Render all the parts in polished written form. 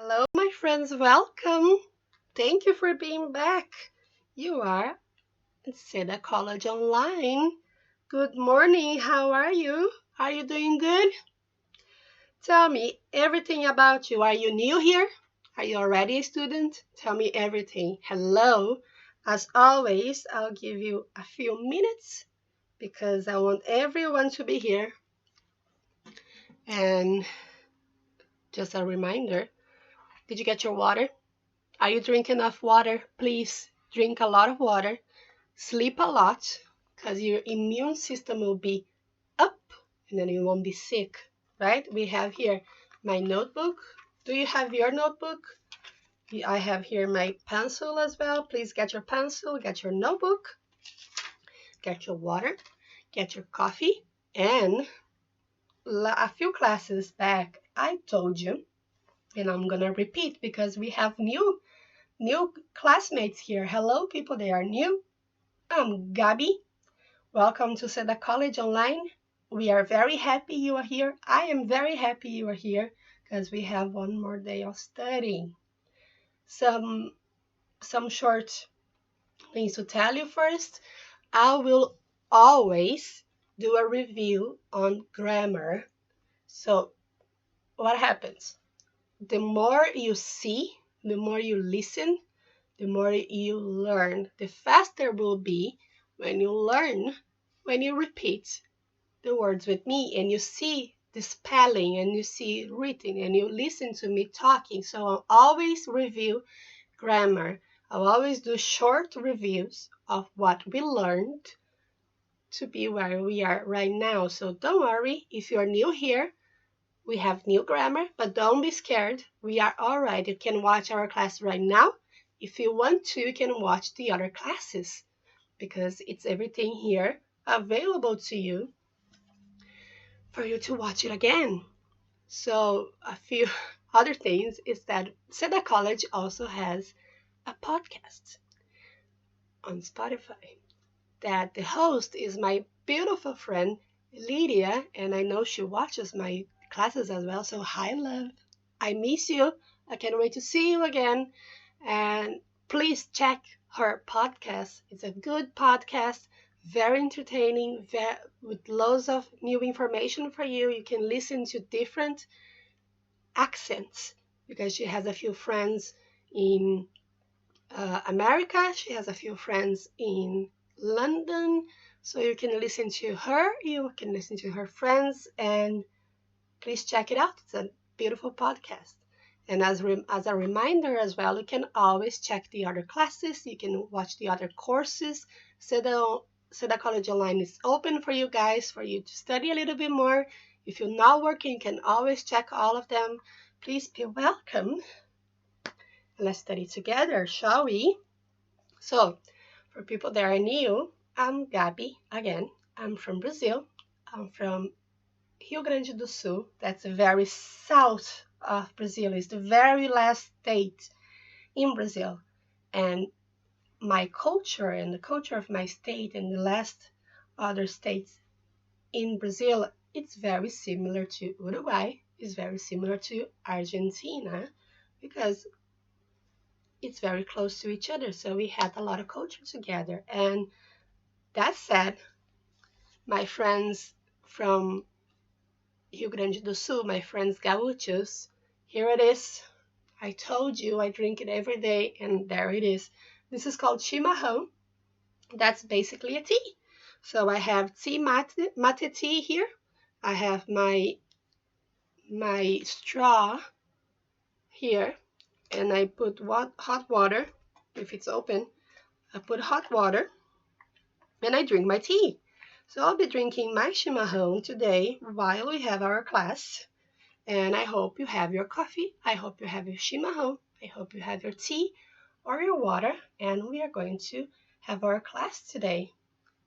Hello, my friends. Welcome. Thank you for being back. You are at SEDA College Online. Good morning. How are you? Are you doing good? Tell me everything about you. Are you new here? Are you already a student? Tell me everything. Hello. As always, I'll give you a few minutes because I want everyone to be here. And just a reminder, did you get your water? Are you drinking enough water? Please drink a lot of water. Sleep a lot because your immune system will be up and then you won't be sick, right? We have here my notebook. Do you have your notebook? I have here my pencil as well. Please get your pencil, get your notebook, get your water, get your coffee. And a few classes back, I told you, and I'm going to repeat because we have new classmates here. Hello, people, they are new. I'm Gabi. Welcome to SEDA College Online. We are very happy you are here. I am very happy you are here because we have one more day of studying. Some short things to tell you first. I will always do a review on grammar. So what happens? The more you see, the more you listen, the more you learn, the faster will be when you learn, when you repeat the words with me and you see the spelling and you see written and you listen to me talking. So I'll always review grammar. I'll always do short reviews of what we learned to be where we are right now. So don't worry if you're new here. We have new grammar, but don't be scared. We are all right. You can watch our class right now. If you want to, you can watch the other classes because it's everything here available to you for you to watch it again. So a few other things is that SEDA College also has a podcast on Spotify that the host is my beautiful friend Lydia, and I know she watches my classes as well. So hi, love. I miss you. I can't wait to see you again. And please check her podcast. It's a good podcast, very entertaining, with loads of new information for you. You can listen to different accents because she has a few friends in America. She has a few friends in London. So you can listen to her, you can listen to her friends, and please check it out. It's a beautiful podcast. And as a reminder as well, you can always check the other classes. You can watch the other courses. SEDA College Online is open for you guys, for you to study a little bit more. If you're not working, you can always check all of them. Please be welcome. Let's study together, shall we? So, for people that are new, I'm Gabi again. I'm from Brazil. I'm from Rio Grande do Sul. That's the very south of Brazil. It's the very last state in Brazil. And my culture and the culture of my state and the last other states in Brazil, it's very similar to Uruguay. It's very similar to Argentina because it's very close to each other. So we had a lot of culture together. And that said, my friends from Rio Grande do Sul, my friends gauchos, here it is. I told you I drink it every day, and there it is. This is called chimarrão. That's basically a tea. So I have mate tea here. I have my straw here, and I put hot water. If it's open, I put hot water, and I drink my tea. So I'll be drinking my chimarrão today while we have our class. And I hope you have your coffee. I hope you have your chimarrão. I hope you have your tea or your water. And we are going to have our class today.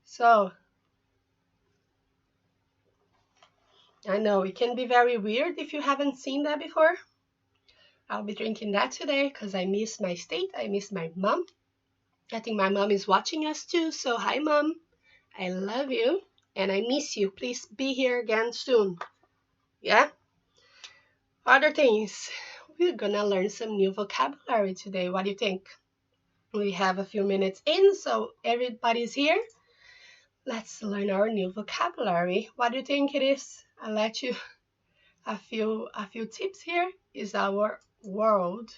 So, I know it can be very weird if you haven't seen that before. I'll be drinking that today because I miss my state. I miss my mom. I think my mom is watching us too. So, hi, Mom. I love you and I miss you. Please be here again soon. Yeah? Other things. we're gonna learn some new vocabulary today. What do you think? We have a few minutes in, so everybody's here. Let's learn our new vocabulary. What do you think it is? I'll let you a few tips here. Is our world.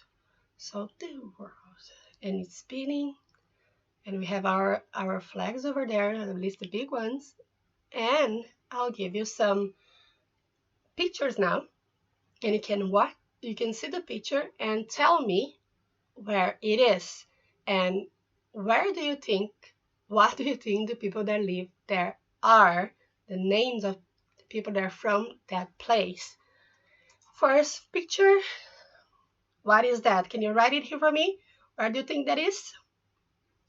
So the world. And it's spinning. And we have our flags over there, at least the big ones. And I'll give you some pictures now. And you can see the picture and tell me where it is. And what do you think the people that live there are? The names of the people that are from that place. First picture, what is that? Can you write it here for me? Where do you think that is?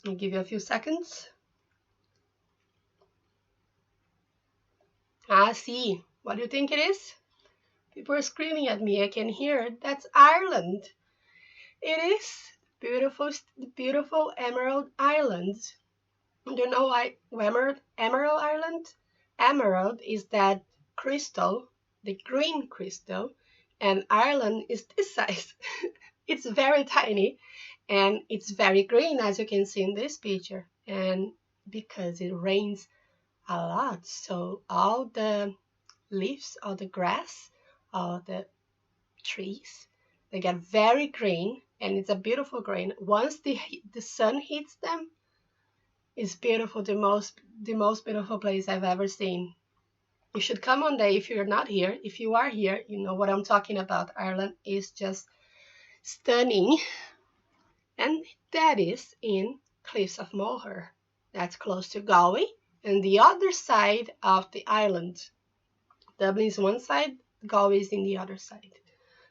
I'll give you a few seconds. See. What do you think it is? People are screaming at me. I can hear it. That's Ireland. It is beautiful Emerald Island. Do you know why Emerald Island? Emerald is that crystal, the green crystal, and Ireland is this size. It's very tiny, and it's very green, as you can see in this picture. And because it rains a lot, so all the leaves, all the grass, all the trees, they get very green, and it's a beautiful green. Once the sun hits them, it's beautiful, the most beautiful place I've ever seen. You should come one day if you're not here. If you are here, you know what I'm talking about. Ireland is just stunning. And that is in Cliffs of Moher. That's close to Galway, and the other side of the island. Dublin is one side, Galway is in the other side.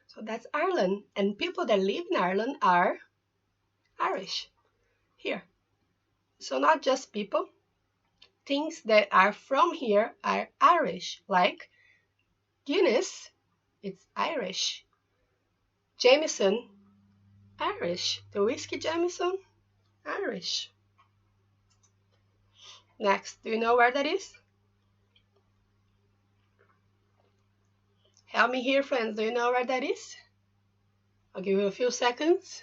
So that's Ireland, and people that live in Ireland are Irish here. So not just people, things that are from here are Irish, like Guinness, it's Irish. Jameson, Irish. The whiskey Jameson, Irish. Next, do you know where that is? Help me here, friends. Do you know where that is? I'll give you a few seconds.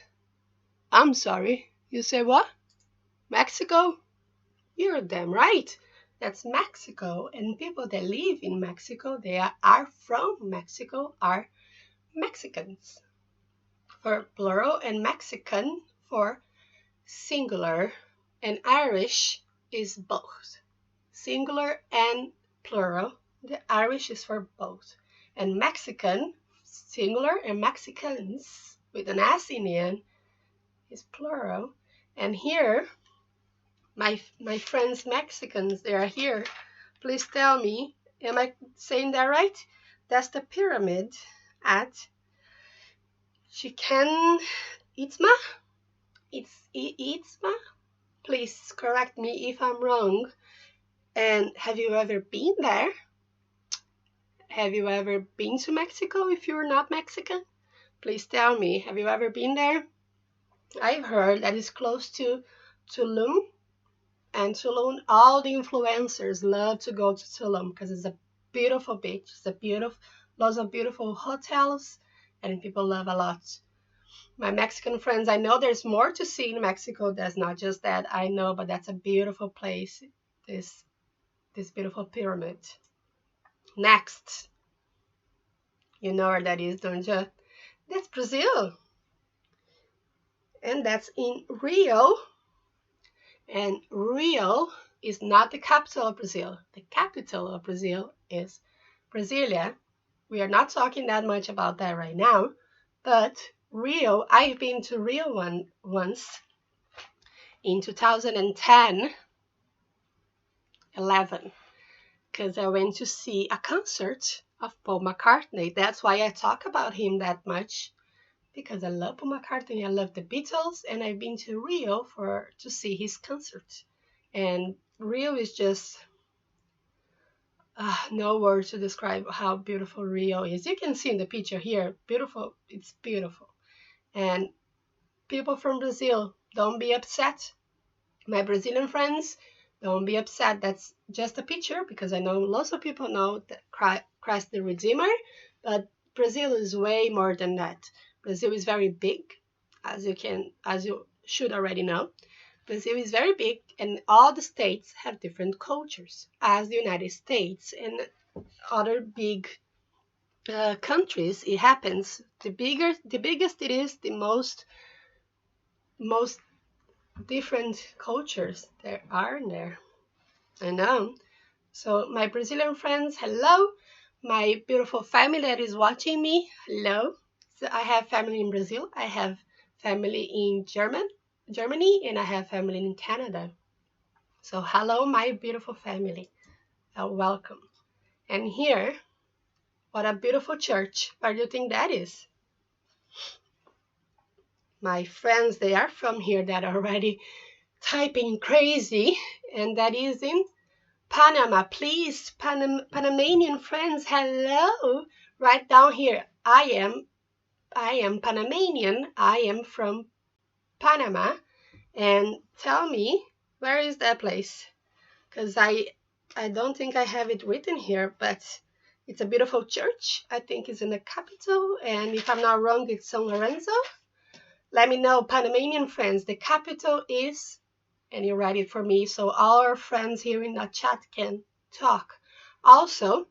I'm sorry. You say what? Mexico? You're damn right. That's Mexico. And people that live in Mexico, they are from Mexico, are Mexicans for plural, and Mexican for singular. And Irish is both. Singular and plural. The Irish is for both. And Mexican, singular, and Mexicans, with an S in the end, is plural. And here, my friends Mexicans, they are here. Please tell me, am I saying that right? That's the pyramid at Chichen Itzá? Itzá? Please correct me if I'm wrong. And have you ever been there? Have you ever been to Mexico if you're not Mexican? Please tell me, have you ever been there? I've heard that it's close to Tulum. And Tulum, all the influencers love to go to Tulum because it's a beautiful beach. It's lots of beautiful hotels, and people love a lot. My Mexican friends, I know there's more to see in Mexico. That's not just that, I know, but that's a beautiful place. This beautiful pyramid. Next, you know where that is, don't you? That's Brazil. And that's in Rio. And Rio is not the capital of Brazil. The capital of Brazil is Brasilia. We are not talking that much about that right now. But Rio, I've been to Rio once in 2010, 11. Because I went to see a concert of Paul McCartney. That's why I talk about him that much, because I love Paul McCartney, I love the Beatles, and I've been to Rio to see his concert. And Rio is just no words to describe how beautiful Rio is. You can see in the picture here, beautiful. It's beautiful. And people from Brazil, don't be upset. My Brazilian friends, don't be upset. That's just a picture, because I know lots of people know that Christ the Redeemer, but Brazil is way more than that. Brazil is very big, as you should already know. Brazil is very big, and all the states have different cultures, as the United States and other big countries. It happens. The biggest it is, the most different cultures there are in there. I know. So my Brazilian friends, hello. My beautiful family that is watching me, hello. So I have family in Brazil. I have family in Germany, and I have family in Canada. So hello, my beautiful family. Welcome. And here, what a beautiful church. Where do you think that is? My friends, they are from here that are already typing crazy, and that is in Panama. Please, Panamanian friends, hello. Right down here. I am Panamanian. I am from Panama. And tell me, where is that place? Because I don't think I have it written here, but it's a beautiful church. I think it's in the capital, and if I'm not wrong, it's San Lorenzo. Let me know, Panamanian friends. The capital is, and you write it for me so our friends here in the chat can talk. Also,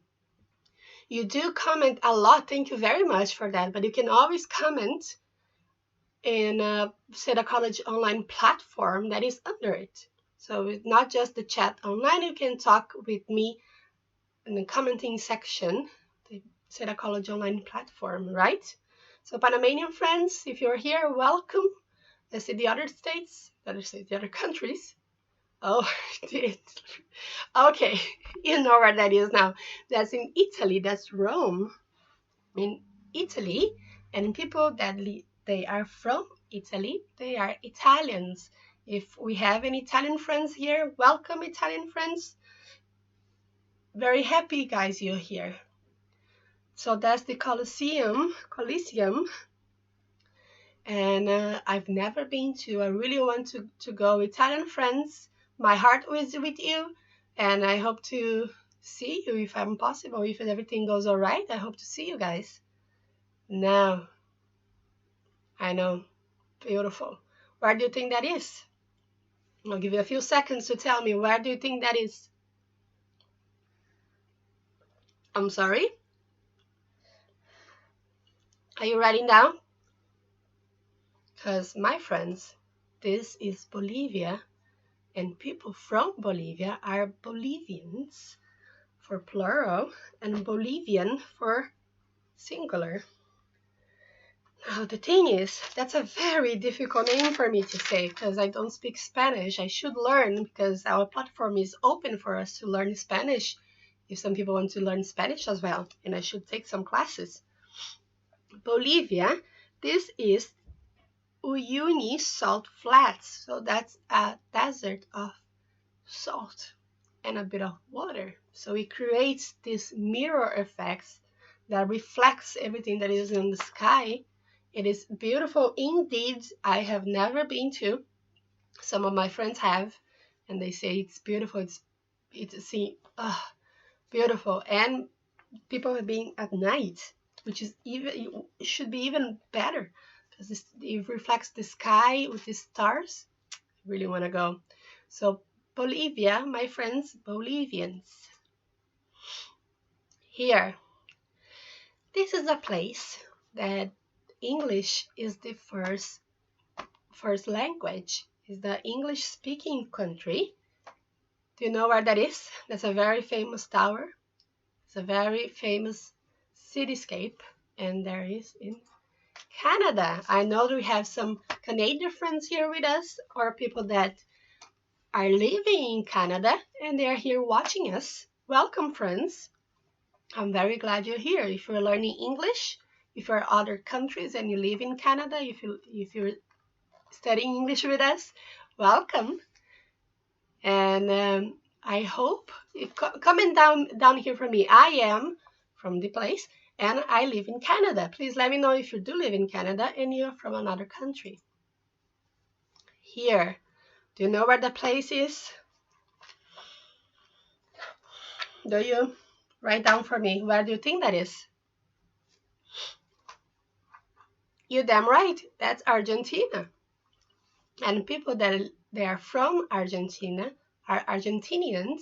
you do comment a lot. Thank you very much for that. But you can always comment in SEDA College online platform that is under it. So it's not just the chat online. You can talk with me in the commenting section, the SEDA College online platform, right? So Panamanian friends, if you're here, welcome. Let's see the other states, the other countries. Oh, okay, you know where that is now. That's in Italy. That's Rome, in Italy, and people that they are from Italy, they are Italians. If we have any Italian friends here, welcome Italian friends. Very happy, guys, you're here. So that's the Coliseum, and I've never been to. I really want to go. Italian friends, my heart is with you, and I hope to see you if I'm possible. If everything goes all right, I hope to see you guys. Now, I know, beautiful. Where do you think that is? I'll give you a few seconds to tell me, where do you think that is? I'm sorry? Are you writing down? Because my friends, this is Bolivia, and people from Bolivia are Bolivians for plural and Bolivian for singular. Now the thing is, that's a very difficult name for me to say because I don't speak Spanish. I should learn because our platform is open for us to learn Spanish if some people want to learn Spanish as well, and I should take some classes. Bolivia, this is Uyuni Salt Flats, so that's a desert of salt and a bit of water. So it creates this mirror effects that reflects everything that is in the sky. It is beautiful indeed. I have never been to. Some of my friends have, and they say it's beautiful. It's beautiful, and people have been at night, which is even should be even better because it reflects the sky with the stars. I really want to go. So Bolivia, my friends, Bolivians. Here, this is a place that English is the first language. Is the English speaking country. Do you know where that is? That's a very famous tower. It's a very famous cityscape, and there is in Canada. I know we have some Canadian friends here with us, or people that are living in Canada, and they are here watching us. Welcome, friends. I'm very glad you're here. If you're learning English, if you're other countries and you live in Canada, if you're studying English with us, welcome. And I hope comment down here for me. I am from the place and I live in Canada. Please let me know if you do live in Canada and you're from another country. Here, do you know where the place is? Do you? Write down for me. Where do you think that is? You damn right, that's Argentina. And people that they are from Argentina are Argentinians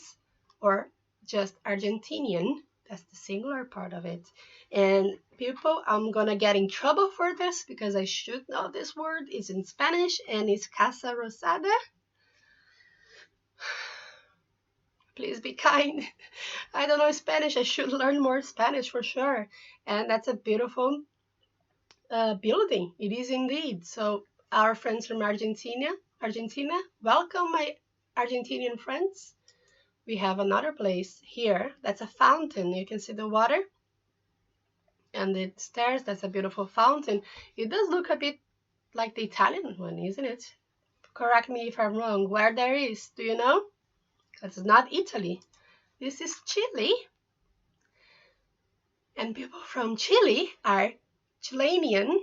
or just Argentinian. That's the singular part of it. And people, I'm gonna get in trouble for this because I should know this word. It's in Spanish and it's Casa Rosada. Please be kind. I don't know Spanish. I should learn more Spanish for sure. And that's a beautiful building. It is indeed. So our friends from Argentina, welcome my Argentinian friends. We have another place here. That's a fountain. You can see the water and the stairs. That's a beautiful fountain. It does look a bit like the Italian one, isn't it? Correct me if I'm wrong. Where there is, do you know? Because it's not Italy. This is Chile. And people from Chile are Chilean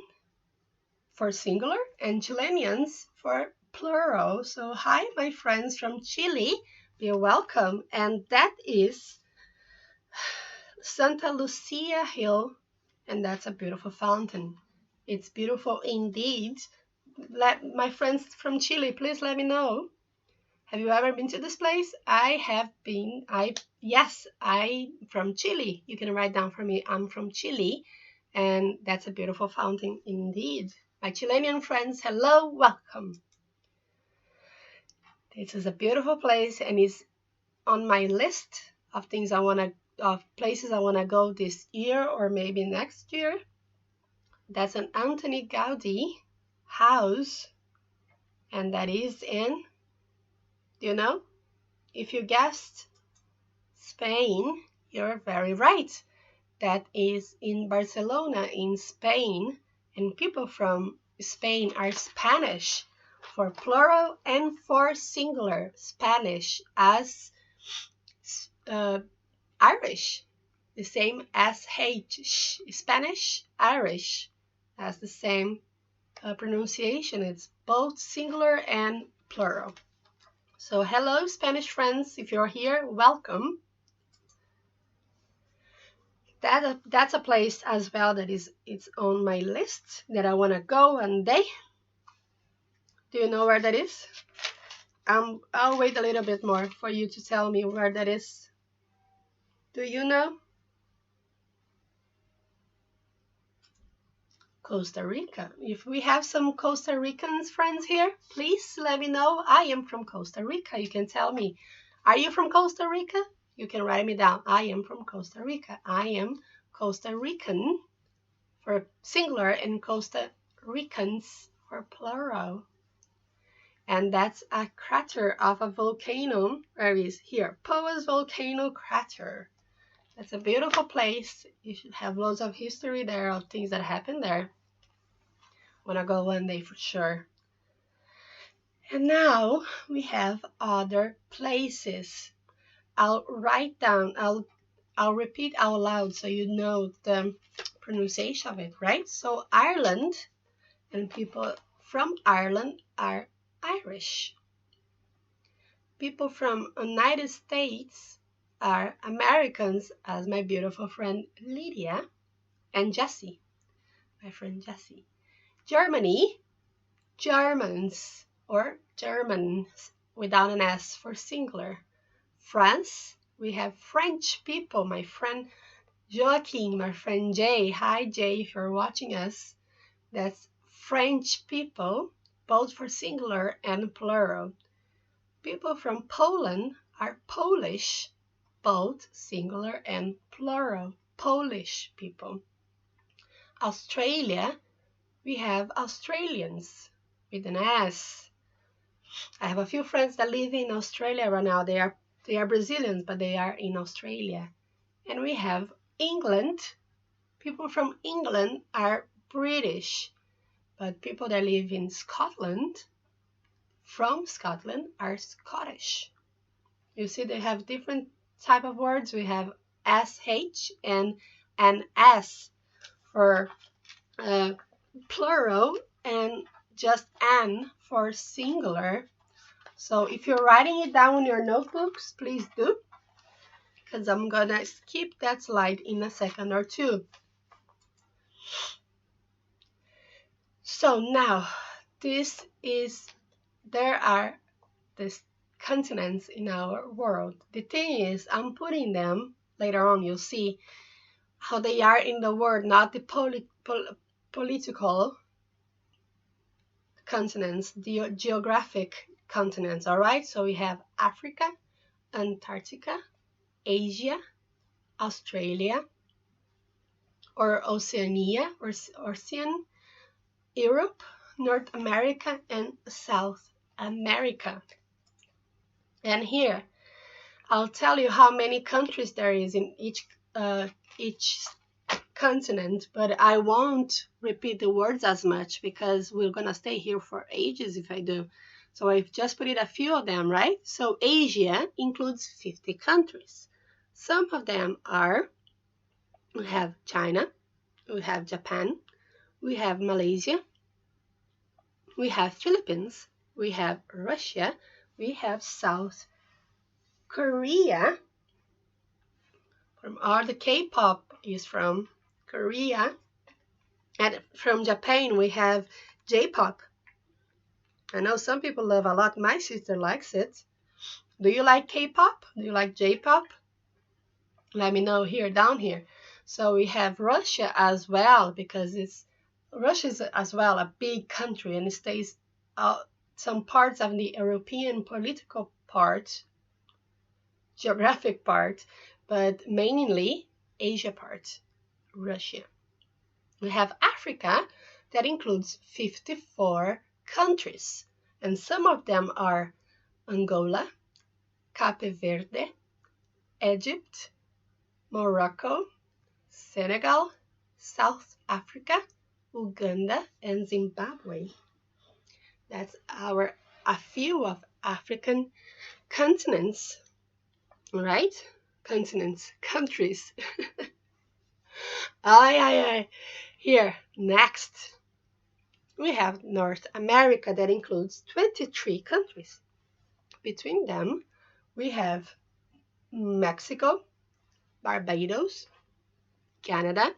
for singular and Chileans for plural. So hi, my friends from Chile. You're welcome. And that is Santa Lucia Hill. And that's a beautiful fountain. It's beautiful indeed. My friends from Chile, please let me know. Have you ever been to this place? I have been. Yes, I'm from Chile. You can write down for me. I'm from Chile. And that's a beautiful fountain indeed. My Chilean friends, hello, welcome. This is a beautiful place and it's on my list of places I wanna go this year or maybe next year. That's an Antoni Gaudí house, and that is in, do you know? If you guessed Spain, you're very right. That is in Barcelona in Spain, and people from Spain are Spanish for plural and for singular. Spanish as Irish, the same as H. Spanish, Irish has the same pronunciation. It's both singular and plural. So hello, Spanish friends. If you're here, welcome. That's a place as well that it's on my list that I want to go one day. Do you know where that is? I'll wait a little bit more for you to tell me where that is. Do you know? Costa Rica. If we have some Costa Ricans friends here, please let me know. I am from Costa Rica. You can tell me, are you from Costa Rica? You can write me down. I am from Costa Rica. I am Costa Rican for singular and Costa Ricans for plural. And that's a crater of a volcano. Where is here? Poas Volcano Crater. That's a beautiful place. You should have loads of history there of things that happened there. Wanna go one day for sure. And now we have other places. I'll write down, I'll repeat out loud so you know the pronunciation of it, right? So Ireland, and people from Ireland are Irish. People from United States are Americans, as my beautiful friend Lydia and Jessie, my friend Jessie. Germany, Germans or Germans without an S for singular. France, we have French people, my friend Joaquin, my friend Jay. Hi Jay, if you're watching us. That's French people, both for singular and plural. People from Poland are Polish, both singular and plural. Polish people. Australia, we have Australians with an S. I have a few friends that live in Australia right now. They are Brazilians, but they are in Australia. And we have England. People from England are British, but people that live in Scotland, from Scotland, are Scottish. You see they have different type of words. We have SH and an S for plural and just an for singular. So if you're writing it down in your notebooks, please do, because I'm gonna skip that slide in a second or two. So now, there are these continents in our world. The thing is, I'm putting them, later on you'll see how they are in the world, not the political continents, the geographic continents, all right? So we have Africa, Antarctica, Asia, Australia, or Oceania, or Ocean, Europe, North America, and South America. And here, I'll tell you how many countries there is in each continent, but I won't repeat the words as much because we're gonna stay here for ages if I do. So I've just put it a few of them, right? So Asia includes 50 countries. Some of them are, we have China, we have Japan, we have Malaysia, we have Philippines, we have Russia, we have South Korea, from all the K-pop is from Korea, and from Japan we have J-pop. I know some people love a lot. My sister likes it. Do you like K-pop? Do you like J-pop? Let me know here, down here. So we have Russia as well, because Russia is as well a big country, and it stays some parts of the European political part, geographic part, but mainly Asia part, Russia. We have Africa, that includes 54 countries, and some of them are Angola, Cape Verde, Egypt, Morocco, Senegal, South Africa, Uganda, and Zimbabwe. That's a few of African continents, right? Continents, countries. Aye. Here, next, we have North America, that includes 23 countries. Between them, we have Mexico, Barbados, Canada,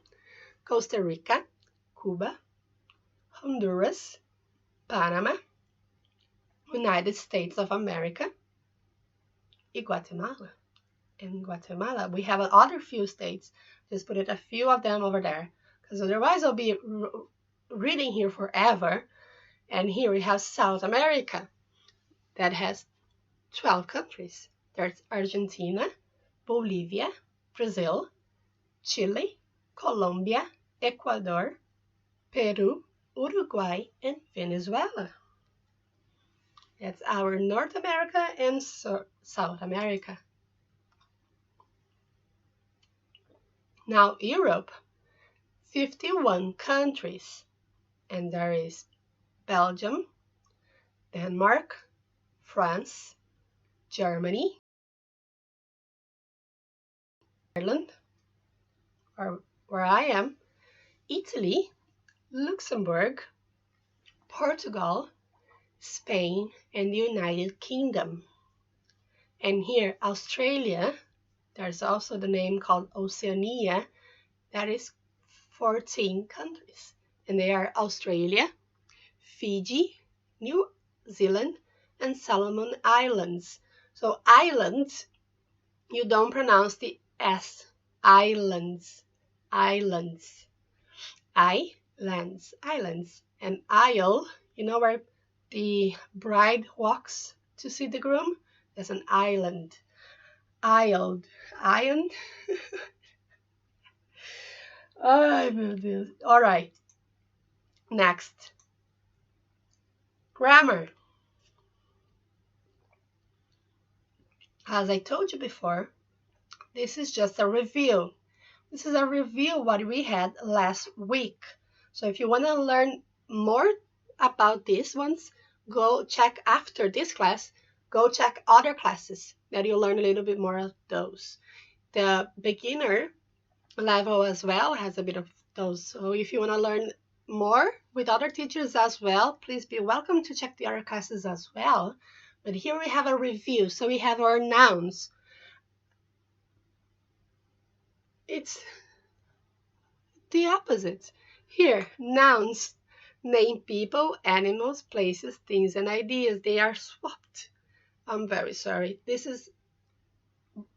Costa Rica, Cuba, Honduras, Panama, United States of America, and Guatemala. In Guatemala, we have other few states. Just put a few of them over there, because otherwise I'll be reading here forever. And here we have South America, that has 12 countries. There's Argentina, Bolivia, Brazil, Chile, Colombia, Ecuador, Peru, Uruguay, and Venezuela. That's our North America and South America. Now Europe, 51 countries, and there is Belgium, Denmark, France, Germany, Ireland, where I am, Italy, Luxembourg, Portugal, Spain, and the United Kingdom. And here, Australia, there's also the name called Oceania, that is 14 countries. And they are Australia, Fiji, New Zealand, and Solomon Islands. So islands, you don't pronounce the S. Islands. Islands. Islands. And aisle, you know where the bride walks to see the groom? That's an island. Island. Oh, meu Deus. All right. Next. Grammar. As I told you before, this is just a review. This is a review what we had last week. So if you want to learn more about these ones, go check after this class, go check other classes that you'll learn a little bit more of those. The beginner level as well has a bit of those. So if you want to learn more with other teachers as well, please be welcome to check the other classes as well. But here we have a review. So we have our nouns. It's the opposite. Here, nouns, Name people, animals, places, things, and ideas. They are swapped. I'm very sorry. This is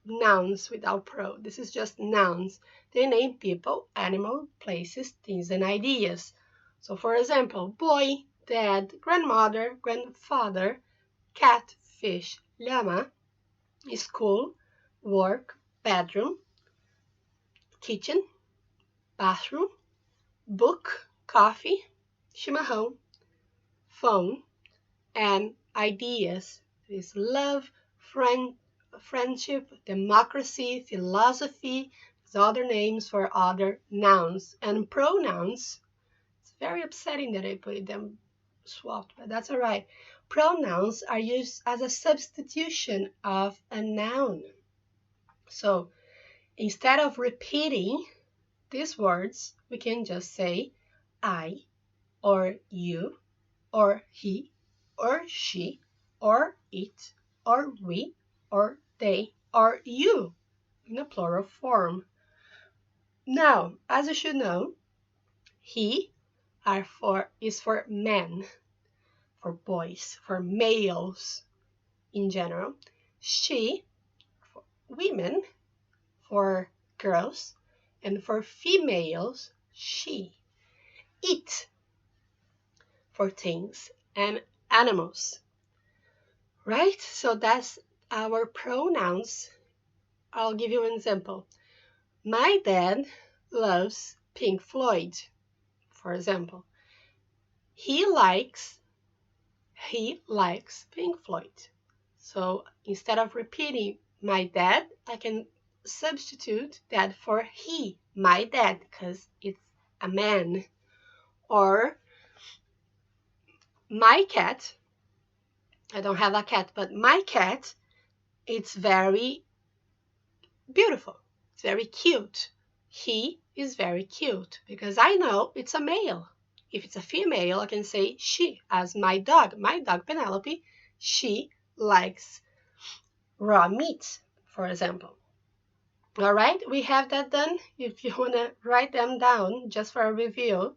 nouns without pro. This is just nouns. They name people, animal, places, things, and ideas. So for example, boy, dad, grandmother, grandfather, cat, fish, llama, school, work, bedroom, kitchen, bathroom, book, coffee, chimarrão, phone, and ideas. It is love, friendship, democracy, philosophy, other names for other nouns. And pronouns, it's very upsetting that I put them swapped, but that's all right. Pronouns are used as a substitution of a noun. So instead of repeating these words, we can just say I, or you, or he, or she, or it, or we, or they, or you in a plural form. Now, as you should know, he is for men, for boys, for males in general. She, for women, for girls, and for females, she. It, for things and animals. Right? So that's our pronouns. I'll give you an example. My dad loves Pink Floyd, for example. He likes Pink Floyd. So instead of repeating my dad, I can substitute that for he, my dad, because it's a man. Or my cat, I don't have a cat, but my cat, it's very beautiful. It's very cute. He is very cute because I know it's a male. If it's a female, I can say she, as my dog Penelope, she likes raw meat, for example. All right, we have that done. If you want to write them down just for a review,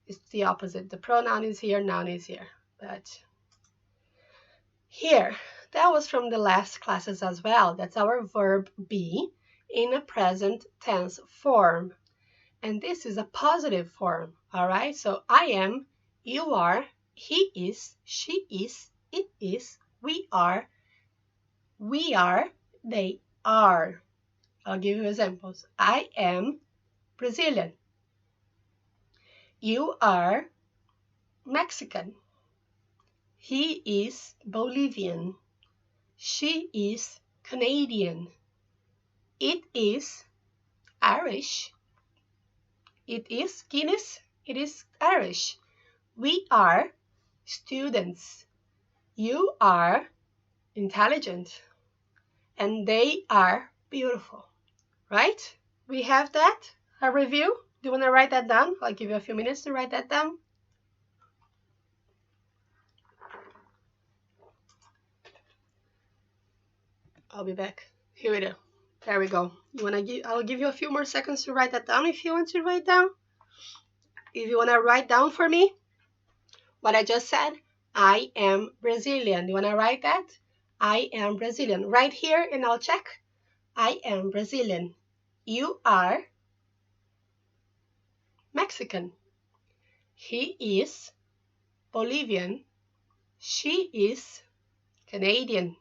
it's the opposite. The pronoun is here, noun is here. But here, that was from the last classes as well. That's our verb be in a present tense form. And this is a positive form, all right? So I am, you are, he is, she is, it is, we are, they are. I'll give you examples. I am Brazilian. You are Mexican. He is Bolivian. She is Canadian. It is Irish. It is Guinness. It is Irish. We are students. You are intelligent. And they are beautiful. Right? We have that. A review. Do you want to write that down? I'll give you a few minutes to write that down. I'll be back. Here we go. There we go. I'll give you a few more seconds to write that down if you want to write down. If you want to write down for me what I just said, I am Brazilian. You want to write that? I am Brazilian. Right here and I'll check. I am Brazilian. You are Mexican. He is Bolivian. She is Canadian.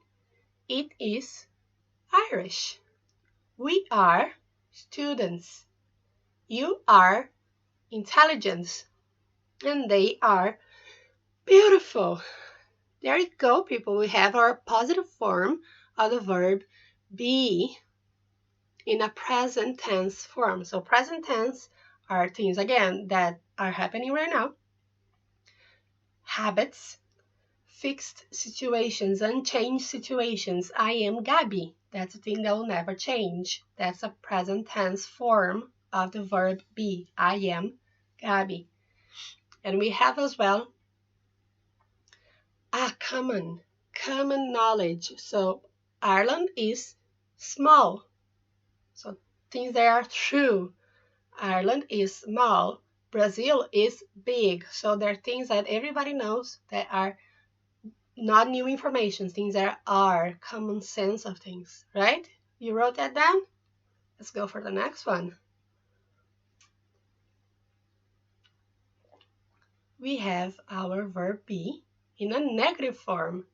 It is Irish. We are students. You are intelligent. And they are beautiful. There you go, people. We have our positive form of the verb be in a present tense form. So present tense are things, again, that are happening right now. Habits, fixed situations, unchanged situations. I am Gabi. That's a thing that will never change. That's a present tense form of the verb be. I am Gabi. And we have as well common knowledge. So Ireland is small. So things that are true. Ireland is small. Brazil is big, so there are things that everybody knows that are not new information, things that are common sense of things, right? You wrote that down? Let's go for the next one. We have our verb be in a negative form.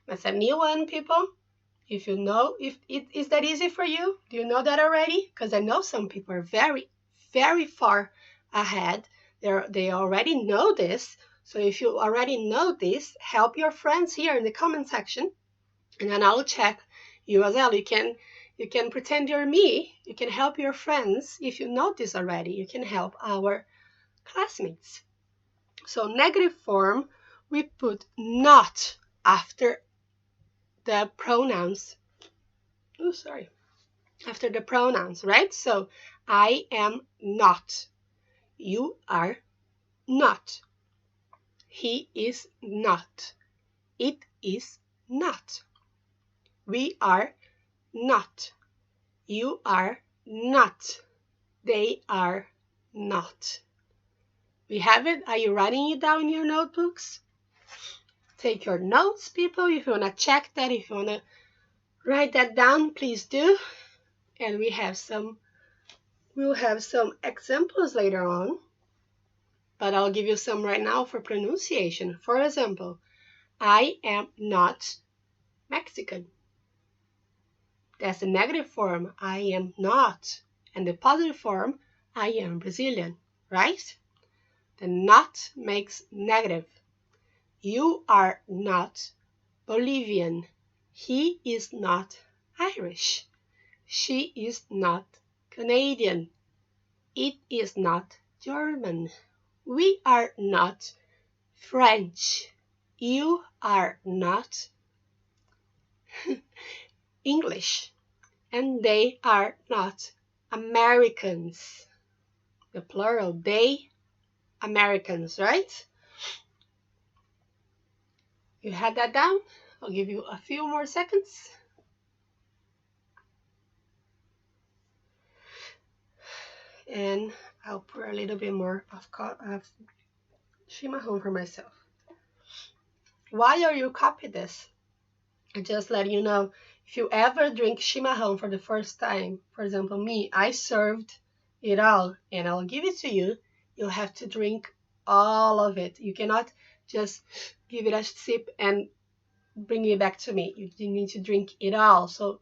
That's a new one, people. If you know, if it is that easy for you, do you know that already? Because I know some people are very, very far ahead. They already know this. So if you already know this, help your friends here in the comment section, and then I'll check you as well. You can pretend you're me. You can help your friends. If you know this already, you can help our classmates. So negative form, we put not after the pronouns. Oh, sorry. After the pronouns, right? So I am not. You are not. He is not. It is not. We are not. You are not. They are not. We have it. Are you writing it down in your notebooks? Take your notes, people. If you want to check that, if you want to write that down, please do. And we'll have some examples later on. But I'll give you some right now for pronunciation. For example, I am not Mexican. That's the negative form, I am not. And the positive form, I am Brazilian, right? The not makes negative. You are not Bolivian. He is not Irish. She is not Canadian. It is not German. We are not French. You are not English. And they are not Americans. The plural, they, Americans, right? You had that down? I'll give you a few more seconds. And I'll pour a little bit more of chimarrão for myself. While you copy this, I just let you know, if you ever drink chimarrão for the first time, for example, me, I served it all and I'll give it to you. You'll have to drink all of it. You cannot just give it a sip and bring it back to me. You need to drink it all. So,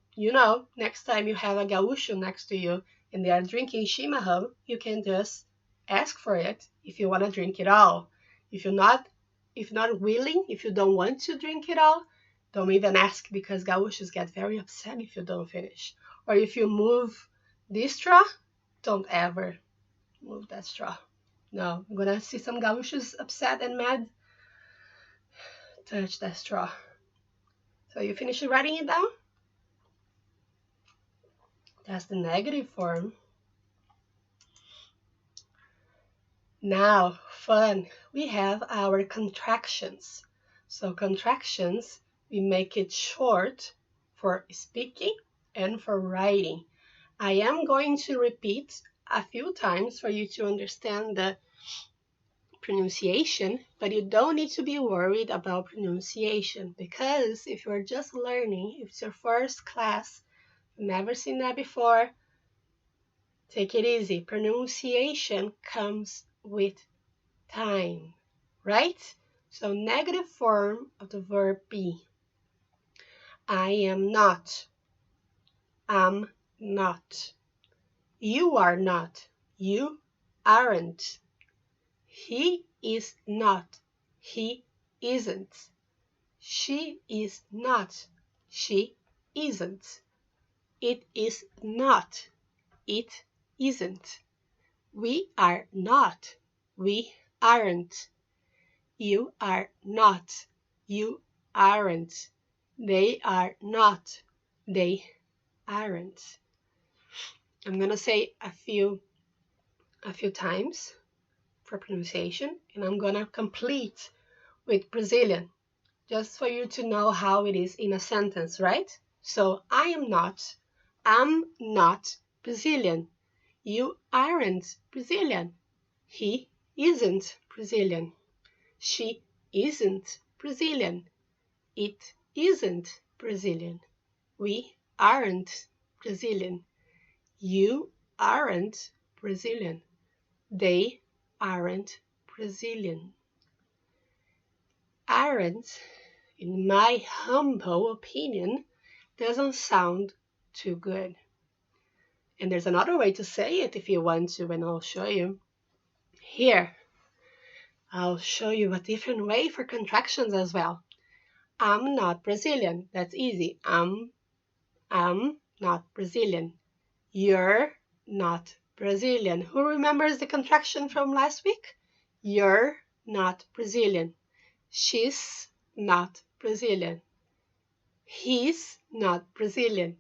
next time you have a gaúcho next to you and they are drinking chimarrão, you can just ask for it if you want to drink it all. If not willing, if you don't want to drink it all, don't even ask, because gaúchos get very upset if you don't finish. Or if you move this straw, don't ever move that straw. No, I'm gonna see some gaúchos upset and mad. Touch that straw. So you finish writing it down? That's the negative form. Now, fun. We have our contractions. So contractions, we make it short for speaking and for writing. I am going to repeat a few times for you to understand the pronunciation, but you don't need to be worried about pronunciation, because if you're just learning, if it's your first class, you've never seen that before, take it easy. Pronunciation comes with time, right? So negative form of the verb be. I am not. I'm not. You are not. You aren't. He is not. He isn't. She is not. She isn't. It is not. It isn't. We are not. We aren't. You are not. You aren't. They are not. They aren't. I'm gonna say a few times for pronunciation, and I'm gonna complete with Brazilian, just for you to know how it is in a sentence, right? So I'm not Brazilian. You aren't Brazilian. He isn't Brazilian. She isn't Brazilian. It isn't Brazilian. We aren't Brazilian. You aren't Brazilian. They aren't Brazilian. Aren't, in my humble opinion, doesn't sound too good. And there's another way to say it if you want to, and I'll show you. Here, I'll show you a different way for contractions as well. I'm not Brazilian. That's easy. I'm not Brazilian. You're not Brazilian. Who remembers the contraction from last week? You're not Brazilian. She's not Brazilian. He's not Brazilian.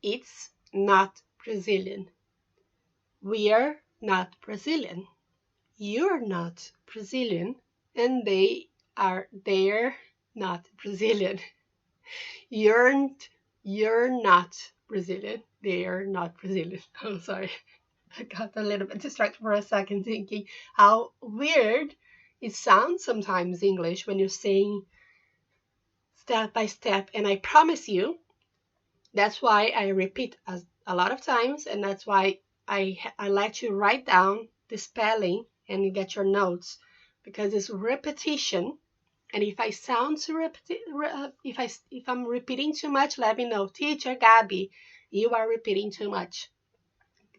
It's not Brazilian. We're not Brazilian. You're not Brazilian. And they're not Brazilian. You're not Brazilian. They're not Brazilian. I'm sorry. I got a little bit distracted for a second thinking how weird it sounds sometimes English when you're saying step by step. And I promise you, that's why I repeat a lot of times, and that's why I let you write down the spelling and you get your notes, because it's repetition. And if I sound too if I'm repeating too much, let me know. Teacher Gabby, you are repeating too much.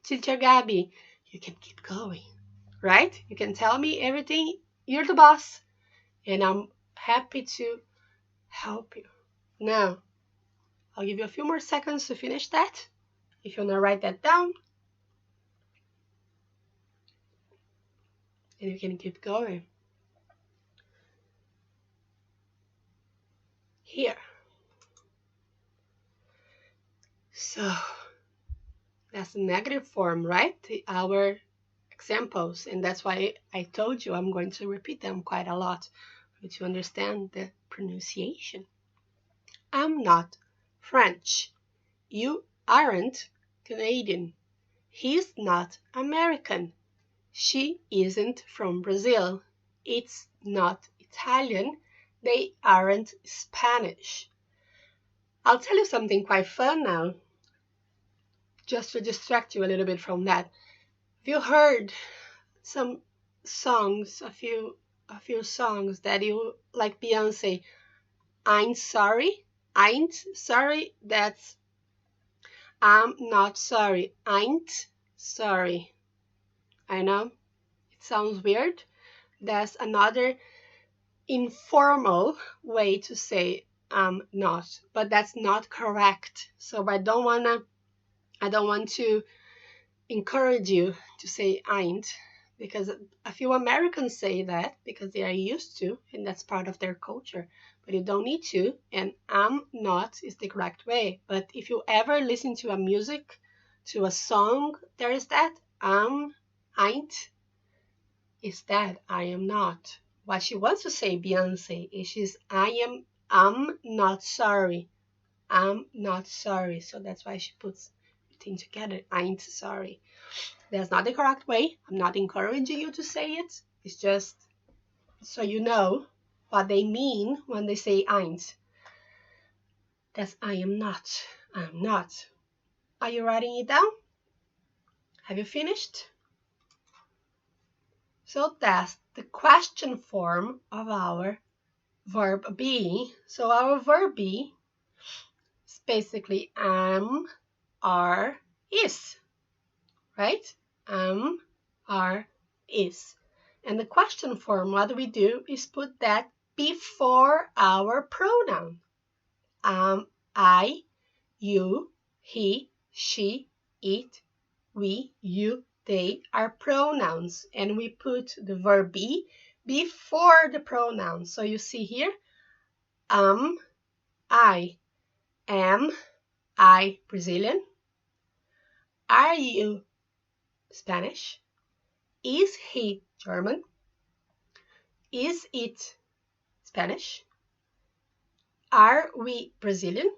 Teacher Gabby, you can keep going, right? You can tell me everything. You're the boss, and I'm happy to help you. Now, I'll give you a few more seconds to finish that. If you want to write that down, and you can keep going. Here. So, that's the negative form, right? Our examples, and that's why I told you I'm going to repeat them quite a lot for you to understand the pronunciation. I'm not French. You aren't Canadian. He's not American. She isn't from Brazil. It's not Italian. They aren't Spanish. I'll tell you something quite fun now, just to distract you a little bit from that. Have you heard some songs, a few songs that you like Beyonce? I'm sorry. Ain't sorry. That's I'm not sorry. Ain't sorry. I know it sounds weird. That's another informal way to say I'm not, but that's not correct. So I don't want to encourage you to say ain't, because a few Americans say that because they are used to, and that's part of their culture. But you don't need to, and I'm not is the correct way. But if you ever listen to a music, to a song, there is that ain't is that I am not. What she wants to say, Beyonce, is I'm not sorry. I'm not sorry. So that's why she puts everything together. Ain't sorry. That's not the correct way. I'm not encouraging you to say it. It's just so you know what they mean when they say ain't. That's I am not. I'm not. Are you writing it down? Have you finished? So that's the question form of our verb be. So our verb be is basically am, are, is, right? Am, are, is. And the question form, what we do is put that before our pronoun. I, you, he, she, it, we, you, they are pronouns. And we put the verb be before the pronoun. So you see here, I. Am I Brazilian? Are you Spanish? Is he German? Is it Spanish? Are we Brazilian?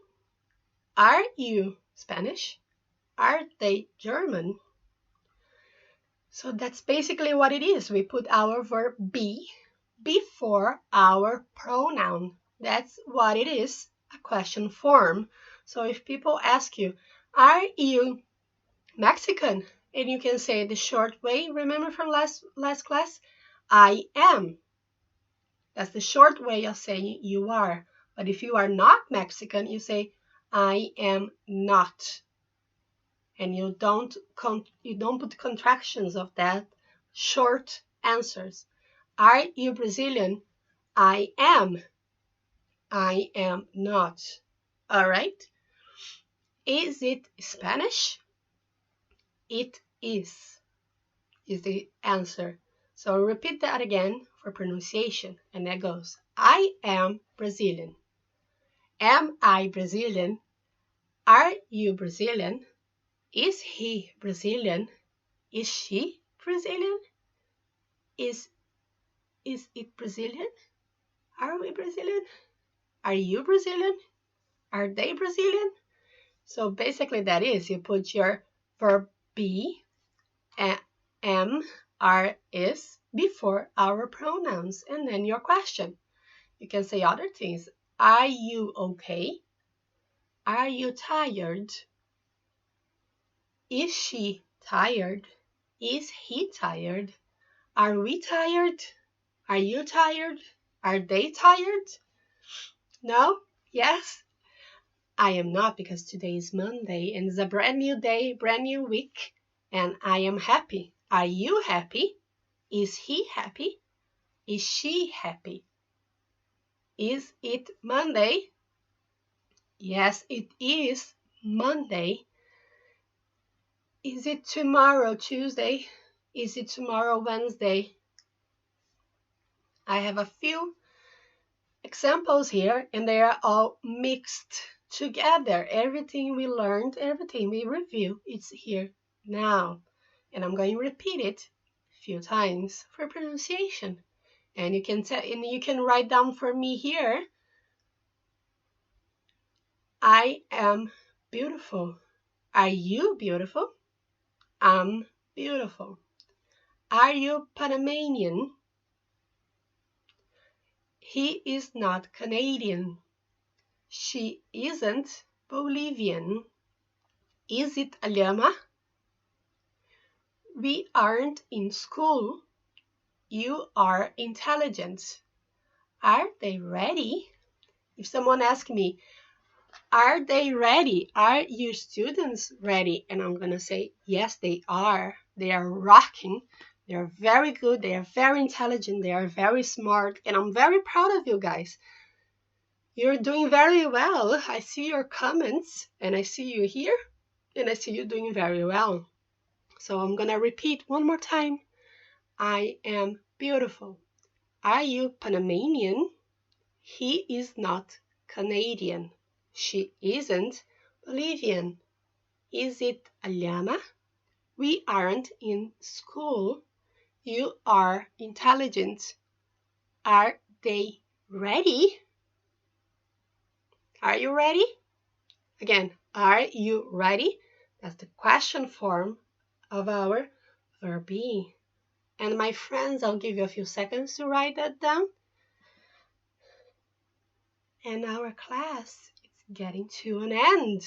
Are you Spanish? Are they German? So that's basically what it is. We put our verb be before our pronoun. That's what it is, a question form. So if people ask you, are you Mexican? And you can say the short way, remember from last class? I am. That's the short way of saying you are. But if you are not Mexican, you say I am not. And you don't put contractions of that short answers. Are you Brazilian? I am. I am not. All right. Is it Spanish? It is the answer. So repeat that again for pronunciation. And that goes, I am Brazilian. Am I Brazilian? Are you Brazilian? Is he Brazilian? Is she Brazilian? Is it Brazilian? Are we Brazilian? Are you Brazilian? Are they Brazilian? So basically that is, you put your verb be, am, are, is before our pronouns and then your question. You can say other things. Are you okay? Are you tired? Is she tired? Is he tired? Are we tired? Are you tired? Are they tired? No? Yes? I am not, because today is Monday and it's a brand new day, brand new week, and I am happy. Are you happy? Is he happy? Is she happy? Is it Monday? Yes, it is Monday. Is it tomorrow Tuesday? Is it tomorrow Wednesday? I have a few examples here and they are all mixed together. Everything we learned, everything we review, it's here now. And I'm going to repeat it a few times for pronunciation. And you can write down for me here. I am beautiful. Are you beautiful? I'm beautiful. Are you Panamanian? He is not Canadian. She isn't Bolivian. Is it a llama? We aren't in school. You are intelligent. Are they ready? If someone asks me, are they ready? Are your students ready? And I'm going to say, yes, they are. They are rocking. They are very good. They are very intelligent. They are very smart. And I'm very proud of you guys. You're doing very well. I see your comments and I see you here and I see you doing very well. So I'm going to repeat one more time. I am beautiful. Are you Panamanian? He is not Canadian. She isn't Bolivian. Is it a llama? We aren't in school. You are intelligent. Are they ready? Are you ready? Again, are you ready? That's the question form of our verb be. And my friends, I'll give you a few seconds to write that down. And our class is getting to an end.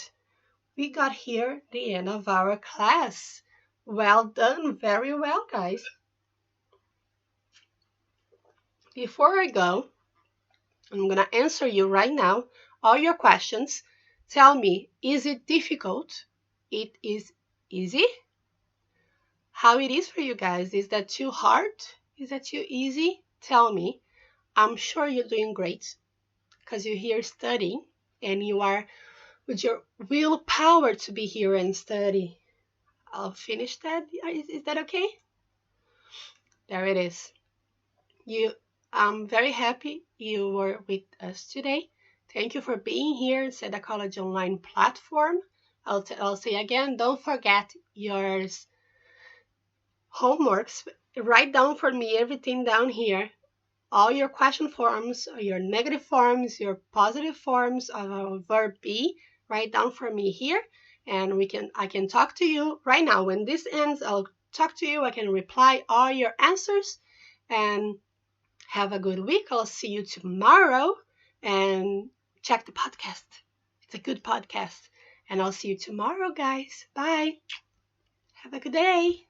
We got here the end of our class. Well done, very well, guys. Before I go, I'm going to answer you right now all your questions. Tell me, is it difficult? It is easy? How it is for you guys? Is that too hard? Is that too easy? Tell me. I'm sure you're doing great because you're here studying and you are with your willpower to be here and study. I'll finish that. Is that okay? There it is. I'm very happy you were with us today. Thank you for being here in SEDA College Online platform. I'll say again, don't forget your homeworks. Write down for me everything down here. All your question forms, your negative forms, your positive forms of verb be, write down for me here. And I can talk to you right now. When this ends, I'll talk to you. I can reply all your answers. And have a good week. I'll see you tomorrow. And check the podcast. It's a good podcast. And I'll see you tomorrow, guys. Bye. Have a good day.